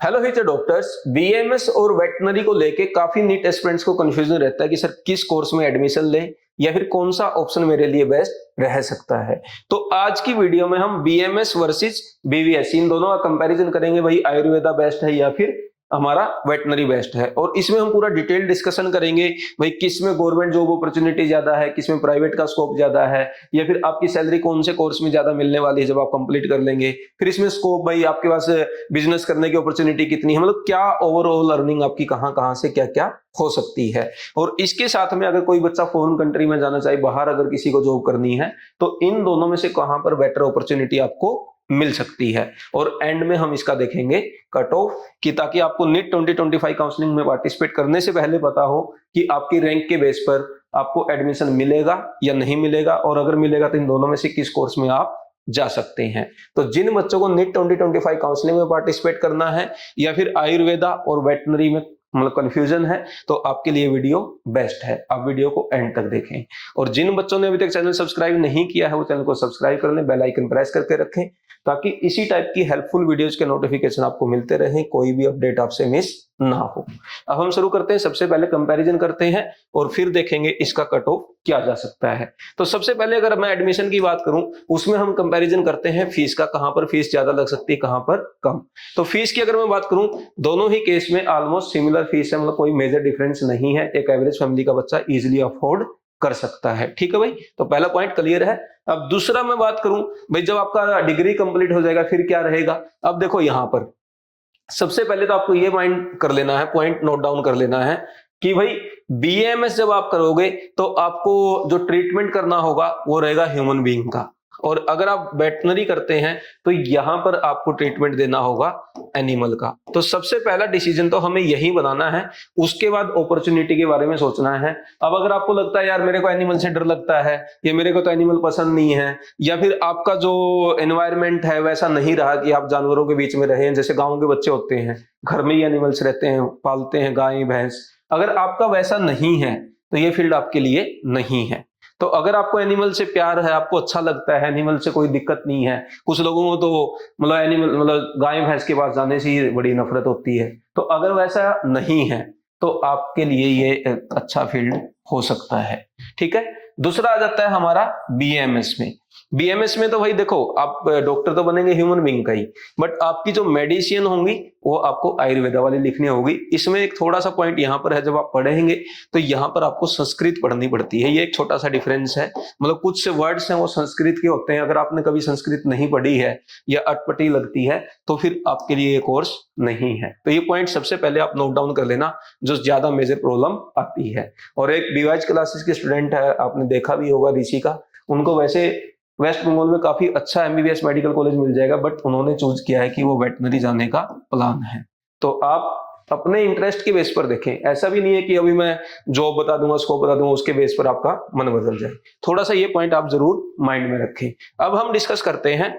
Hello हिटर doctors. BMS और veterinary को लेके काफी नीट एस्पिरेंट्स को कंफ्यूजन रहता है कि सर किस कोर्स में एडमिशन लें या फिर कौन सा ऑप्शन मेरे लिए बेस्ट रह सकता है। तो आज की वीडियो में हम बीएमएस वर्सेस बीवीएस इन दोनों का कंपैरिजन करेंगे, वही आयुर्वेदा बेस्ट है या फिर हमारा वेटनरी बेस्ट है। और इसमें हम पूरा डिटेल डिस्कशन करेंगे भाई किस में गवर्नमेंट जॉब अपॉर्चुनिटी ज्यादा है, किस में प्राइवेट का स्कोप ज्यादा है, या फिर आपकी सैलरी कौन से कोर्स में ज्यादा मिलने वाली है जब आप कंप्लीट कर लेंगे। फिर इसमें स्कोप भाई आपके पास बिजनेस करने की अपॉर्चुनिटी कितनी है, मतलब क्या ओवरऑल अर्निंग आपकी कहां कहां से क्या क्या हो सकती है। और इसके साथ में अगर कोई बच्चा फॉरेन कंट्री में जाना चाहे, बाहर अगर किसी को जॉब करनी है, तो इन दोनों में से कहां पर बेटर अपॉर्चुनिटी आपको मिल सकती है। और एंड में हम इसका देखेंगे कट ऑफ कि ताकि आपको नीट 2025 काउंसलिंग में पार्टिसिपेट करने से पहले पता हो कि आपकी रैंक के बेस पर आपको एडमिशन मिलेगा या नहीं मिलेगा, और अगर मिलेगा तो इन दोनों में से किस कोर्स में आप जा सकते हैं। तो जिन बच्चों को नीट 2025 काउंसलिंग में पार्टिसिपेट करना है या फिर आयुर्वेदा और वेटनरी में मतलब कंफ्यूजन है, तो आपके लिए वीडियो बेस्ट है। आप वीडियो को एंड तक देखें। और जिन बच्चों ने अभी तक चैनल सब्सक्राइब नहीं किया है वो चैनल को सब्सक्राइब कर लें, बेल आइकन प्रेस करके रखें ताकि इसी टाइप की हेल्पफुल वीडियोस के नोटिफिकेशन आपको मिलते रहें, कोई भी अपडेट आपसे मिस ना हो। अब हम शुरू करते हैं। सबसे पहले कंपैरिजन करते हैं और फिर देखेंगे इसका कट ऑफ क्या जा सकता है। तो सबसे पहले अगर मैं एडमिशन की बात करूं, उसमें हम कंपैरिजन करते हैं फीस का, कहां पर फीस ज्यादा लग सकती है कहां पर कम। तो फीस की अगर मैं बात करूं, दोनों ही केस में ऑलमोस्ट सिमिलर फीस है, मतलब कोई मेजर डिफरेंस नहीं है। एक एवरेज फैमिली का बच्चा इजीली अफोर्ड कर सकता है। ठीक है भाई, तो पहला पॉइंट क्लियर है। अब दूसरा मैं बात करूं भाई, जब आपका डिग्री कंप्लीट हो जाएगा फिर क्या रहेगा। अब देखो यहां पर सबसे पहले तो आपको ये माइंड कर लेना है, पॉइंट नोट डाउन कर लेना है कि भाई बीएमएस जब आप करोगे तो आपको जो ट्रीटमेंट करना होगा वो रहेगा ह्यूमन बीइंग का, और अगर आप वेटनरी करते हैं तो यहां पर आपको ट्रीटमेंट देना होगा एनिमल का। तो सबसे पहला डिसीजन तो हमें यही बनाना है, उसके बाद अपॉर्चुनिटी के बारे में सोचना है। अब अगर आपको लगता है यार मेरे को एनिमल से डर लगता है, या मेरे को तो एनिमल पसंद नहीं है, या फिर आपका जो एनवायरमेंट है वैसा नहीं रहा कि आप जानवरों के बीच में रहें, जैसे गांव के बच्चे होते हैं घर में ही एनिमल्स रहते हैं, पालते हैं गाय भैंस, अगर आपका वैसा नहीं है तो ये फील्ड आपके लिए नहीं है। तो अगर आपको एनिमल से प्यार है, आपको अच्छा लगता है, एनिमल से कोई दिक्कत नहीं है, कुछ लोगों को तो मतलब एनिमल मतलब गाय भैंस के पास जाने से ही बड़ी नफरत होती है, तो अगर वैसा नहीं है तो आपके लिए ये एक अच्छा फील्ड हो सकता है। ठीक है। दूसरा आ जाता है हमारा बीएमएस में। बीएमएस में तो भाई देखो आप डॉक्टर तो बनेंगे ह्यूमन बीइंग का ही, बट आपकी जो मेडिसिन होंगी वो आपको आयुर्वेदा वाली लिखनी होगी। इसमें एक थोड़ा सा पॉइंट यहाँ पर है, जब आप पढ़ेंगे तो यहाँ पर आपको संस्कृत पढ़नी पड़ती है, ये एक छोटा सा डिफरेंस है। मतलब कुछ से वर्ड्स हैं वो संस्कृत के होते हैं, अगर आपने कभी संस्कृत नहीं पढ़ी है या अटपटी लगती है तो फिर आपके लिए ये कोर्स नहीं है। तो ये पॉइंट सबसे पहले आप नोट डाउन कर लेना, जो ज्यादा मेजर प्रॉब्लम आती है। और एक बीवाइज क्लासेस के स्टूडेंट है, आपने देखा भी होगा ऋषि का, उनको वैसे वेस्ट बंगाल में काफी अच्छा एमबीबीएस मेडिकल कॉलेज मिल जाएगा, बट उन्होंने चूज किया है कि वो वेटनरी जाने का प्लान है। तो आप अपने इंटरेस्ट के बेस पर देखें, ऐसा भी नहीं है कि अभी मैं जॉब बता दूंगा स्कोप बता दूंगा उसके बेस पर आपका मन बदल जाए। थोड़ा सा ये पॉइंट आप जरूर माइंड में रखें। अब हम डिस्कस करते हैं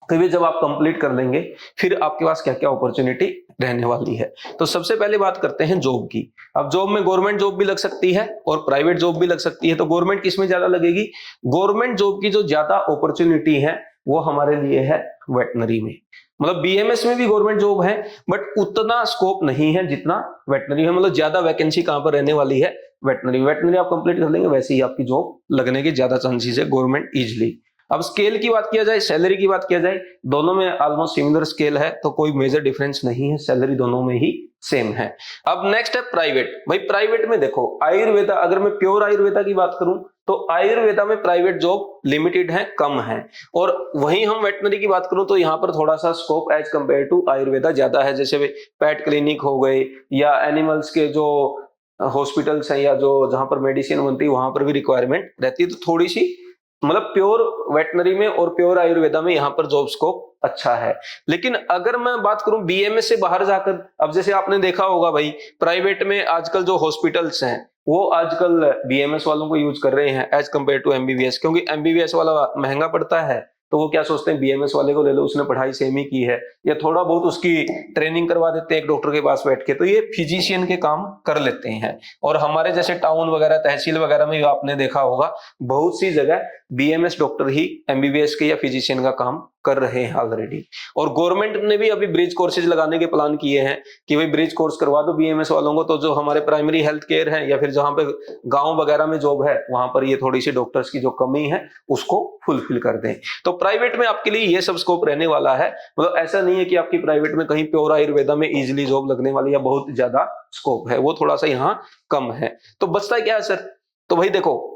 कि जब आप कंप्लीट कर लेंगे फिर आपके पास क्या क्या अपॉर्चुनिटी रहने वाली है। तो सबसे पहले बात करते हैं जॉब की। अब जॉब में गवर्नमेंट जॉब भी लग सकती है और प्राइवेट जॉब भी लग सकती है। तो गवर्नमेंट किस में ज्यादा लगेगी? गवर्नमेंट जॉब की जो ज्यादा अपॉर्चुनिटी है वो हमारे लिए है वेटनरी में। मतलब बीएमएस में भी गवर्नमेंट जॉब है बट उतना स्कोप नहीं है जितना वेटनरी है। मतलब ज्यादा वैकेंसी कहां पर रहने वाली है? वेटनरी। वेटनरी आप कंप्लीट कर लेंगे वैसे ही आपकी जॉब लगने के ज्यादा चांसेस है गवर्नमेंट इजिली। अब स्केल की बात किया जाए, सैलरी की बात किया जाए, दोनों में ऑलमोस्ट सिमिलर स्केल है, तो कोई मेजर डिफरेंस नहीं है, सैलरी दोनों में ही सेम है। अब नेक्स्ट है प्राइवेट। भाई प्राइवेट में देखो आयुर्वेदा, अगर मैं प्योर आयुर्वेदा की बात करूं तो आयुर्वेदा में प्राइवेट जॉब लिमिटेड है, कम है। और वहीं हम वेटनरी की बात करूं तो यहाँ पर थोड़ा सा scope as compare to Ayurveda ज्यादा है। जैसे पेट क्लिनिक हो गए या एनिमल्स के जो हॉस्पिटल्स हैं या जो जहां पर मेडिसिन बनती है वहां पर भी रिक्वायरमेंट रहती है। तो थोड़ी सी मतलब प्योर वेटनरी में और प्योर आयुर्वेदा में यहाँ पर जॉब स्कोप अच्छा है। लेकिन अगर मैं बात करूं बीएमएस से बाहर जाकर, अब जैसे आपने देखा होगा भाई प्राइवेट में आजकल जो हॉस्पिटल्स हैं वो आजकल बीएमएस वालों को यूज कर रहे हैं एज कंपेयर टू एमबीबीएस, क्योंकि एमबीबीएस वाला महंगा पड़ता है तो वो क्या सोचते हैं बीएमएस वाले को ले लो, उसने पढ़ाई सेम ही की है, या थोड़ा बहुत उसकी ट्रेनिंग करवा देते हैं एक डॉक्टर के पास बैठ के, तो ये फिजिशियन के काम कर लेते हैं। और हमारे जैसे टाउन वगैरह तहसील वगैरह में आपने देखा होगा बहुत सी जगह बीएमएस डॉक्टर ही एमबीबीएस के या फिजिशियन का काम कर रहे हैं ऑलरेडी। और गवर्नमेंट ने भी अभी ब्रिज कोर्सेज लगाने के प्लान किए हैं कि भाई ब्रिज कोर्स करवा दो बीएमएस वालों को, तो जो हमारे प्राइमरी हेल्थ केयर है या फिर जहां पे गांव वगैरह में जॉब है वहां पर ये थोड़ी सी डॉक्टर्स की जो कमी है उसको फुलफिल कर दें। तो प्राइवेट में आपके लिए ये सब स्कोप रहने वाला है। मतलब ऐसा नहीं है कि आपकी प्राइवेट में कहीं प्योर आयुर्वेदा में इजीली जॉब लगने वाली या बहुत ज्यादा स्कोप है, वो थोड़ा सा यहाँ कम है। तो बचता क्या है सर? तो भाई देखो,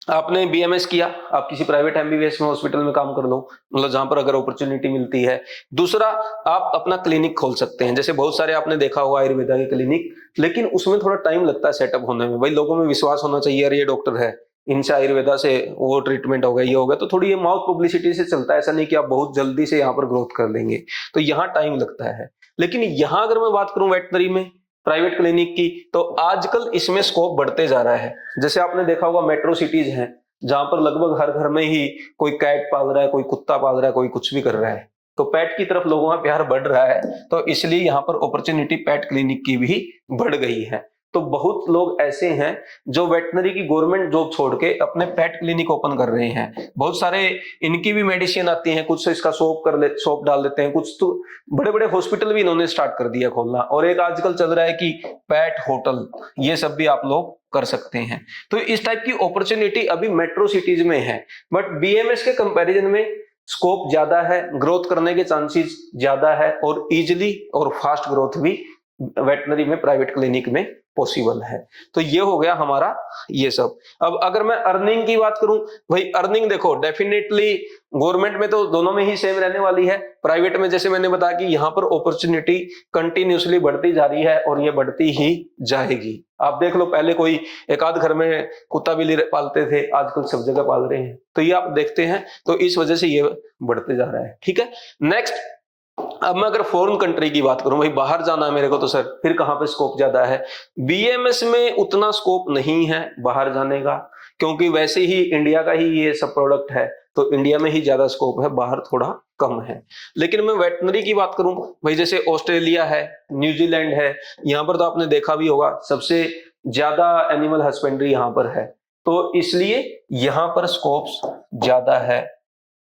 आपने बीएमएस किया, आप किसी प्राइवेट एमबीबीएस में हॉस्पिटल में काम कर लो, मतलब जहां पर अगर अपॉर्चुनिटी मिलती है। दूसरा, आप अपना क्लिनिक खोल सकते हैं। जैसे बहुत सारे आपने देखा होगा आयुर्वेदा के क्लिनिक, लेकिन उसमें थोड़ा टाइम लगता है सेटअप होने में। भाई लोगों में विश्वास होना चाहिए, अरे ये डॉक्टर है, इनसे आयुर्वेदा से वो ट्रीटमेंट हो गया, ये हो गया, तो थोड़ी ये माउथ पब्लिसिटी से चलता है। ऐसा नहीं कि आप बहुत जल्दी से यहाँ पर ग्रोथ कर लेंगे, तो यहाँ टाइम लगता है। लेकिन यहाँ अगर मैं बात करूं वेटनरी में प्राइवेट क्लिनिक की, तो आजकल इसमें स्कोप बढ़ते जा रहा है। जैसे आपने देखा होगा मेट्रो सिटीज हैं जहां पर लगभग हर घर में ही कोई कैट पाल रहा है, कोई कुत्ता पाल रहा है, कोई कुछ भी कर रहा है। तो पेट की तरफ लोगों का प्यार बढ़ रहा है, तो इसलिए यहाँ पर अपॉर्चुनिटी पेट क्लिनिक की भी बढ़ गई है। तो बहुत लोग ऐसे हैं जो वेटनरी की गवर्नमेंट जॉब छोड़ के अपने पेट क्लिनिक ओपन कर रहे हैं। बहुत सारे इनकी भी मेडिसिन आती हैं, कुछ इसका सोप डाल देते हैं, कुछ तो बड़े बड़े हॉस्पिटल भी इन्होंने स्टार्ट कर दिया खोलना। और एक आजकल चल रहा है कि पेट होटल, ये सब भी आप लोग कर सकते हैं। तो इस टाइप की अपॉर्चुनिटी अभी मेट्रो सिटीज में है। बट बीएमएस के कंपैरिजन में स्कोप ज्यादा है, ग्रोथ करने के चांसेस ज्यादा है, और इजिली और फास्ट ग्रोथ भी वेटनरी में प्राइवेट क्लिनिक में पॉसिबल है। तो ये हो गया हमारा ये सब। अब अगर मैं अर्निंग की बात करूं, भाई अर्निंग देखो डेफिनेटली गवर्नमेंट में तो दोनों में ही सेम रहने वाली है। प्राइवेट में जैसे मैंने बताया कि यहाँ पर अपॉर्चुनिटी कंटिन्यूसली बढ़ती जा रही है और ये बढ़ती ही जाएगी। आप देख लो, पहले कोई एक आध घर में कुत्ता बिल्ली पालते थे, आजकल सब जगह पाल रहे हैं। तो ये आप देखते हैं, तो इस वजह से ये बढ़ते जा रहा है। ठीक है, नेक्स्ट, अब मैं अगर फॉरेन कंट्री की बात करूं, भाई बाहर जाना है मेरे को, तो सर फिर कहां पे स्कोप ज्यादा है? बीएमएस में उतना स्कोप नहीं है बाहर जाने का, क्योंकि वैसे ही इंडिया का ही ये सब प्रोडक्ट है, तो इंडिया में ही ज्यादा स्कोप है, बाहर थोड़ा कम है। लेकिन मैं वेटनरी की बात करूं, भाई जैसे ऑस्ट्रेलिया है, न्यूजीलैंड है, यहां पर तो आपने देखा भी होगा सबसे ज्यादा एनिमल हस्बेंड्री यहां पर है, तो इसलिए यहां पर स्कोप्स ज्यादा है।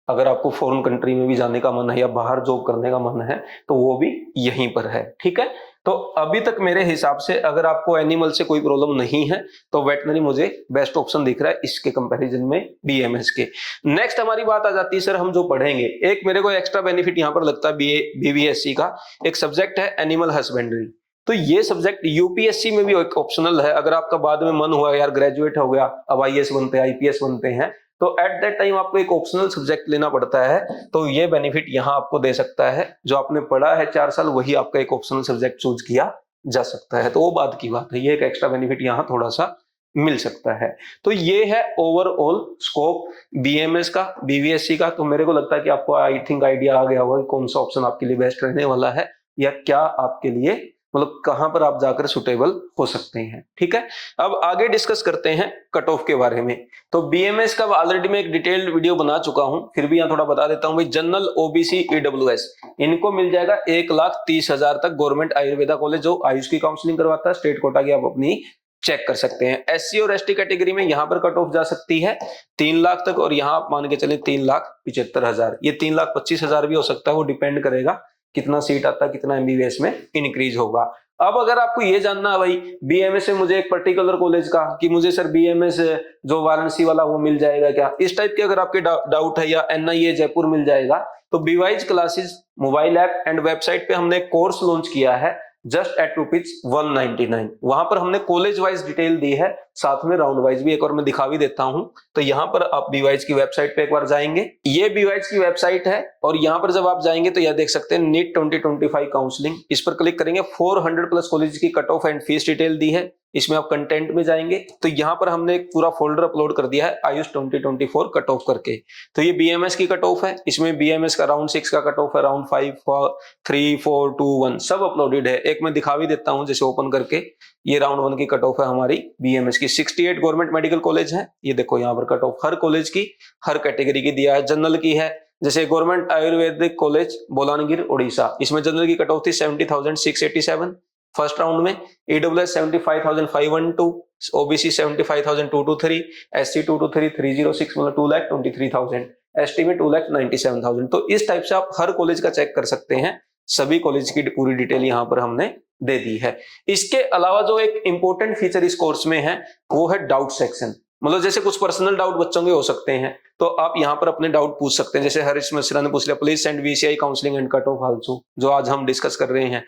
अगर आपको फॉरेन कंट्री में भी जाने का मन है या बाहर जॉब करने का मन है, तो वो भी यहीं पर है। ठीक है, तो अभी तक मेरे हिसाब से अगर आपको एनिमल से कोई प्रॉब्लम नहीं है, तो वेटनरी मुझे बेस्ट ऑप्शन दिख रहा है इसके कंपैरिजन में बीएमएस के। नेक्स्ट हमारी बात आ जाती है सर हम जो पढ़ेंगे, एक मेरे को एक्स्ट्रा बेनिफिट यहाँ पर लगता है बीवीएससी का एक सब्जेक्ट है एनिमल हस्बेंड्री। तो ये सब्जेक्ट यूपीएससी में भी एक ऑप्शनल है। अगर आपका बाद में मन हुआ यार ग्रेजुएट हो गया, अब आईएएस बनते हैं, आईपीएस बनते हैं, तो एट दैट टाइम आपको एक ऑप्शनल सब्जेक्ट लेना पड़ता है। तो ये बेनिफिट यहाँ आपको दे सकता है, जो आपने पढ़ा है 4 साल वही आपका एक ऑप्शनल सब्जेक्ट चूज किया जा सकता है। तो वो बात की बात है, ये एक एक्स्ट्रा बेनिफिट यहाँ थोड़ा सा मिल सकता है। तो ये है ओवरऑल स्कोप बीएमएस का, बीवीएससी का। तो मेरे को लगता है कि आपको आई थिंक आइडिया आ गया होगा कि कौन सा ऑप्शन आपके लिए बेस्ट रहने वाला है, या क्या आपके लिए मतलब कहां पर आप जाकर सुटेबल हो सकते हैं। ठीक है, अब आगे डिस्कस करते हैं कट ऑफ के बारे में। तो बीएमएस का ऑलरेडी मैं एक डिटेल्ड वीडियो बना चुका हूं, फिर भी यहां थोड़ा बता देता हूं। भाई जनरल, ओबीसी, ईडब्ल्यूएस, इनको मिल जाएगा 1,30,000 तक। गवर्नमेंट आयुर्वेदा कॉलेज जो आयुष की काउंसलिंग करवाता है, स्टेट कोटा की आप अपनी चेक कर सकते हैं। एससी और एसटी कैटेगरी में यहां पर कट ऑफ जा सकती है 3 लाख तक, और यहां आप मान के चले 3,75,000, ये 3,25,000 भी हो सकता है, वो डिपेंड करेगा कितना सीट आता है, कितना एमबीबीएस में इंक्रीज होगा। अब अगर आपको ये जानना है भाई बीएमएस में मुझे एक पर्टिकुलर कॉलेज का, कि मुझे सर बीएमएस जो वाराणसी वाला वो मिल जाएगा क्या, इस टाइप के अगर आपके डाउट है, या एनआईए जयपुर मिल जाएगा, तो Bewise classes mobile app and website पे हमने एक कोर्स लॉन्च किया है जस्ट एट ₹199। वहां पर हमने कॉलेज वाइज डिटेल दी है, साथ में राउंड वाइज भी एक और मैं दिखा भी देता हूं। तो यहाँ पर आप बीवाइज की वेबसाइट पे एक बार जाएंगे, ये बीवाइज की वेबसाइट है, और यहाँ पर जब आप जाएंगे तो यह देख सकते हैं नीट 2025 काउंसलिंग, इस पर क्लिक करेंगे। 400 प्लस कॉलेज की cut off and fees detail दी है। इसमें आप कंटेंट में जाएंगे तो यहाँ पर हमने एक पूरा फोल्डर अपलोड कर दिया है आयुष 2024 कट ऑफ करके। तो ये बीएमएस की कट ऑफ है, इसमें बीएमएस का राउंड 6 का कट ऑफ है, राउंड 5, 3, 4, 2, 1 सब अपलोडेड है। एक मैं दिखा भी देता हूं जैसे ओपन करके, ये राउंड 1 की कट ऑफ है हमारी बीएमएस की। 68 गवर्नमेंट मेडिकल कॉलेज है, ये देखो यहाँ पर कट ऑफ हर कॉलेज की हर कैटेगरी की दिया है। जनरल की है, जैसे गवर्नमेंट आयुर्वेदिक कॉलेज बोलानगिर उड़ीसा, इसमें जनरल की कट ऑफ थी 70,687 फर्स्ट राउंड में। ईडब्ल्यूएस 75,512, ओबीसी 75,223, एससी 223, 306 मतलब 2,23,000। एस्टिमेट 2,97,000। तो इस टाइप से आप हर कॉलेज का चेक कर सकते हैं, सभी कॉलेज की पूरी डिटेल यहाँ पर हमने दे दी है। इसके अलावा जो एक इंपॉर्टेंट फीचर इस कोर्स में है वो है डाउट सेक्शन। मतलब जैसे कुछ पर्सनल डाउट बच्चों के हो सकते हैं तो आप यहाँ पर अपने डाउट पूछ सकते हैं। जैसे हरीश मिश्रा ने पूछ लिया, please send VCI counselling and cut off also, जो आज हम डिस्कस कर रहे हैं।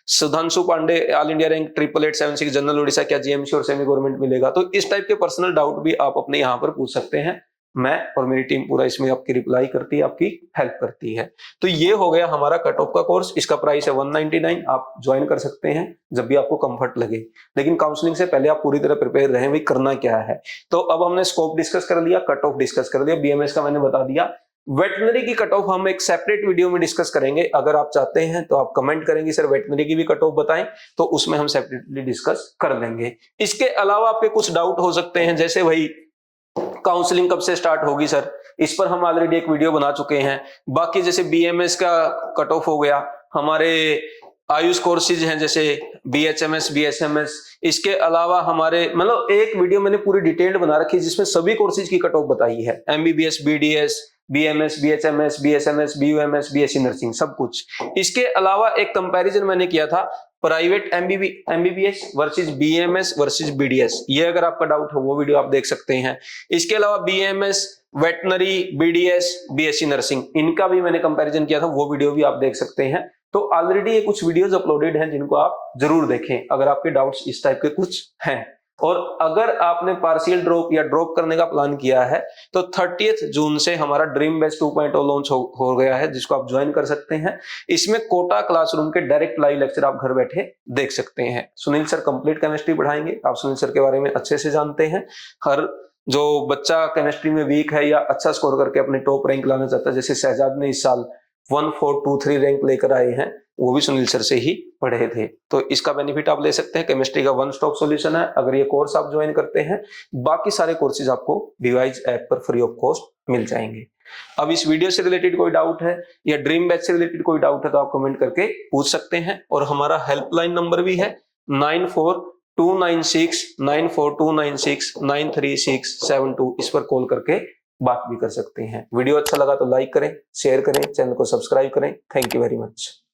Sudhanshu Pandey, all India rank 88876 general Odisha, क्या GMC और सेमी गवर्नमेंट मिलेगा? तो इस टाइप के पर्सनल डाउट भी आप अपने यहाँ पर पूछ सकते हैं। मैं और मेरी टीम पूरा इसमें आपकी रिप्लाई करती है, आपकी हेल्प करती है। तो ये हो गया हमारा कट ऑफ का कोर्स। इसका प्राइस है 199। आप ज्वाइन कर सकते हैं जब भी आपको कंफर्ट लगे, लेकिन काउंसलिंग से पहले आप पूरी तरह प्रिपेयर रहें भाई करना क्या है। तो अब हमने स्कोप डिस्कस कर लिया, कट ऑफ डिस्कस कर लिया, BMS का मैंने बता दिया। वेटनरी की कट ऑफ हम एक सेपरेट वीडियो में डिस्कस करेंगे। अगर आप चाहते हैं तो आप कमेंट करेंगे सर वेटनरी की भी कट ऑफ बताएं, तो उसमें हम सेपरेटली डिस्कस कर लेंगे। इसके अलावा आपके कुछ डाउट हो सकते हैं, जैसे भाई काउंसलिंग कब से स्टार्ट होगी सर, इस पर हम ऑलरेडी एक वीडियो बना चुके हैं। बाकी जैसे BMS का कट ऑफ हो गया, हमारे आयुष कोर्सेज हैं जैसे BHMS, BSMS, इसके अलावा हमारे मतलब एक वीडियो मैंने पूरी डिटेल्ड बना रखी है जिसमें सभी कोर्सेज की कट ऑफ बताई है। MBBS, BDS, BMS, BHMS, BSMS, BUMS, BSc nursing, सब कुछ। इसके अलावा एक कंपैरिजन मैंने किया था private MBBS versus BMS versus BDS। ये अगर आपका डाउट हो वो वीडियो आप देख सकते हैं। इसके अलावा BMS, veterinary, BDS, BSc nursing, इनका भी मैंने कंपैरिजन किया था, वो वीडियो भी आप देख सकते हैं। तो ऑलरेडी ये कुछ वीडियोस अपलोडेड हैं जिनको आप जरूर देखें अगर आपके डाउट्स इस टाइप के कुछ हैं। और अगर आपने पार्शियल ड्रॉप या ड्रॉप करने का प्लान किया है तो 30 जून से हमारा ड्रीम बैच 2.0 लॉन्च हो गया है, जिसको आप ज्वाइन कर सकते हैं। इसमें कोटा क्लासरूम के डायरेक्ट लाइव लेक्चर आप घर बैठे देख सकते हैं। सुनील सर कंप्लीट केमिस्ट्री पढ़ाएंगे, आप सुनील सर के बारे में अच्छे से जानते हैं। हर जो बच्चा केमिस्ट्री में वीक है या अच्छा स्कोर करके अपने टॉप रैंक लाना चाहता है, जैसे शहजाद ने इस साल 1423 रैंक लेकर आए हैं, वो भी सुनील सर से ही पढ़े थे। तो इसका बेनिफिट आप ले सकते हैं। केमिस्ट्री का वन स्टॉप सॉल्यूशन है अगर ये कोर्स आप ज्वाइन करते हैं। बाकी सारे कोर्सेज आपको बीवाइज ऐप पर फ्री ऑफ कॉस्ट मिल जाएंगे। अब इस वीडियो से रिलेटेड कोई डाउट है या ड्रीम बैच से रिलेटेड कोई डाउट है तो आप कमेंट करके पूछ सकते हैं। और हमारा हेल्पलाइन नंबर भी है 9429694296936672, इस पर कॉल करके बात भी कर सकते हैं। वीडियो अच्छा लगा तो लाइक करें, शेयर करें, चैनल को सब्सक्राइब करें। Thank you very much.